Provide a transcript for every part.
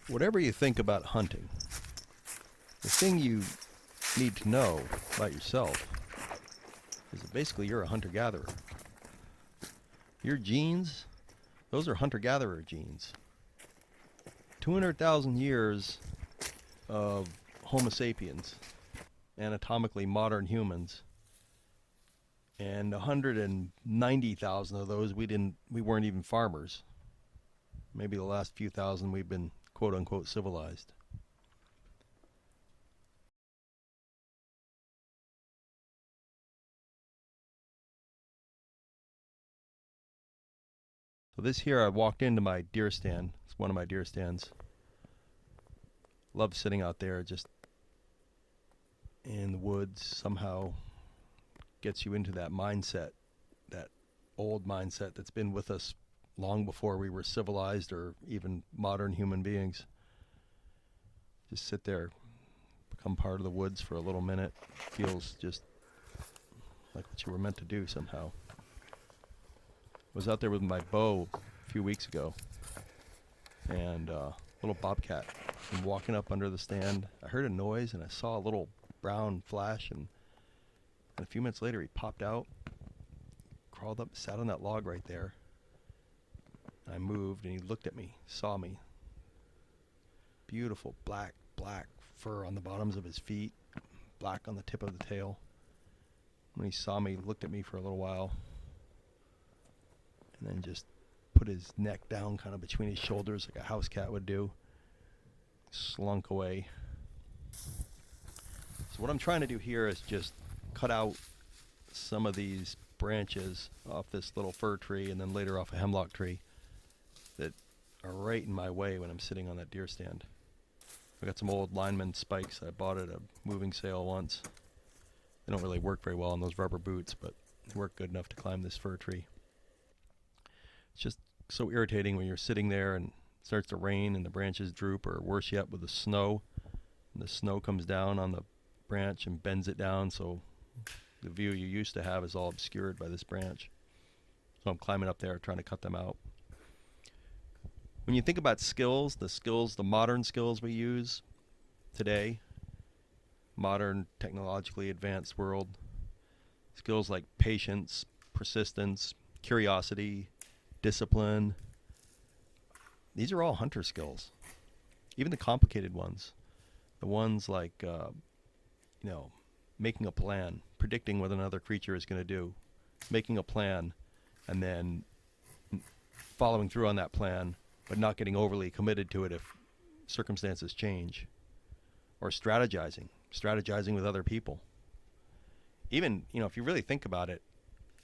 Whatever you think about hunting, the thing you need to know about yourself is that basically you're a hunter-gatherer. Your genes, those are hunter-gatherer genes. 200,000 years of Homo sapiens, anatomically modern humans, and 190,000 of those we weren't even farmers. Maybe the last few thousand we've been quote unquote civilized. So this here, I walked into my deer stand. It's one of my deer stands. Love sitting out there just in the woods. Somehow gets you into that mindset, that old mindset that's been with us long before we were civilized or even modern human beings. Just sit there, become part of the woods for a little minute. Feels just like what you were meant to do somehow. I was out there with my bow a few weeks ago, and a little bobcat came walking up under the stand. I heard a noise, and I saw a little brown flash, and a few minutes later he popped out, crawled up, sat on that log right there. I moved, and he looked at me, saw me. Beautiful black fur on the bottoms of his feet, black on the tip of the tail. When he saw me, he looked at me for a little while, and then just put his neck down kind of between his shoulders like a house cat would do. Slunk away. So what I'm trying to do here is just cut out some of these branches off this little fir tree and then later off a hemlock tree that are right in my way when I'm sitting on that deer stand. I got some old lineman spikes I bought at a moving sale once. They don't really work very well on those rubber boots, but they work good enough to climb this fir tree. It's just so irritating when you're sitting there and it starts to rain and the branches droop, or worse yet with the snow. And the snow comes down on the branch and bends it down, so the view you used to have is all obscured by this branch. So I'm climbing up there trying to cut them out. When you think about skills, the modern skills we use today, modern technologically advanced world, skills like patience, persistence, curiosity, discipline, these are all hunter skills. Even the complicated ones, the ones like, making a plan, predicting what another creature is going to do, making a plan, and then following through on that plan, but not getting overly committed to it if circumstances change, or strategizing with other people. Even, if you really think about it,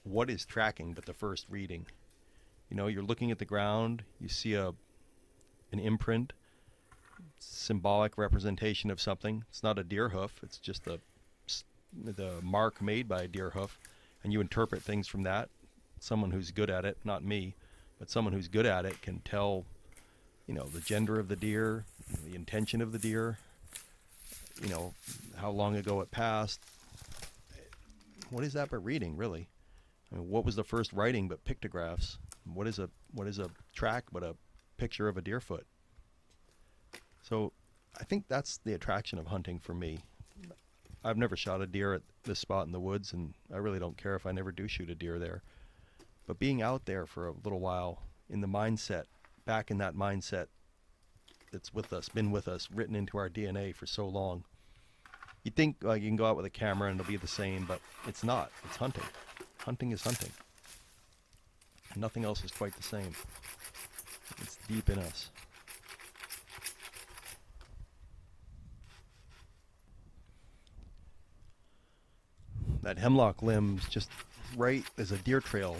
what is tracking but the first reading? You're looking at the ground, you see an imprint, symbolic representation of something. It's not a deer hoof, it's just the mark made by a deer hoof, and you interpret things from that. Someone who's good at it, not me, but someone who's good at it can tell, the gender of the deer, the intention of the deer, how long ago it passed. What is that but reading, really? I mean, what was the first writing but pictographs? What is a track but a picture of a deer foot? So I think that's the attraction of hunting for me. I've never shot a deer at this spot in the woods, and I really don't care if I never do shoot a deer there. But being out there for a little while in the mindset, back in that mindset that's with us, been with us, written into our DNA for so long. You think you can go out with a camera and it'll be the same, but it's not. It's hunting. Hunting is hunting. Nothing else is quite the same. It's deep in us. That hemlock limb's just right. There's a deer trail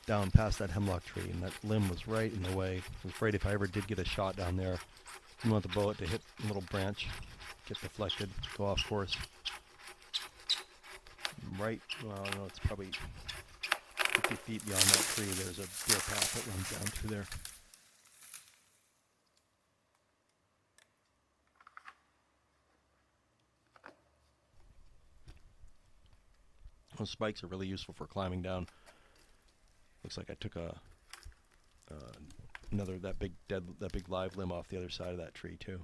down past that hemlock tree, and that limb was right in the way. I was afraid if I ever did get a shot down there, I didn't want the bullet to hit a little branch, get deflected, go off course. Right, well, it's probably 50 feet beyond that tree. There's a deer path that runs down through there. Those spikes are really useful for climbing down. Looks like I took a another that big live limb off the other side of that tree too.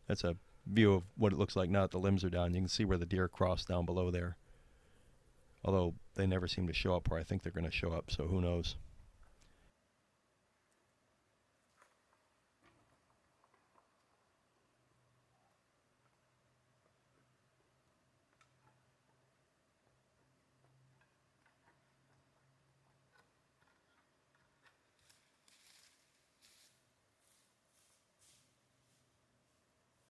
That's a view of what it looks like now that the limbs are down. You can see where the deer crossed down below there. Although they never seem to show up where I think they're going to show up, so who knows.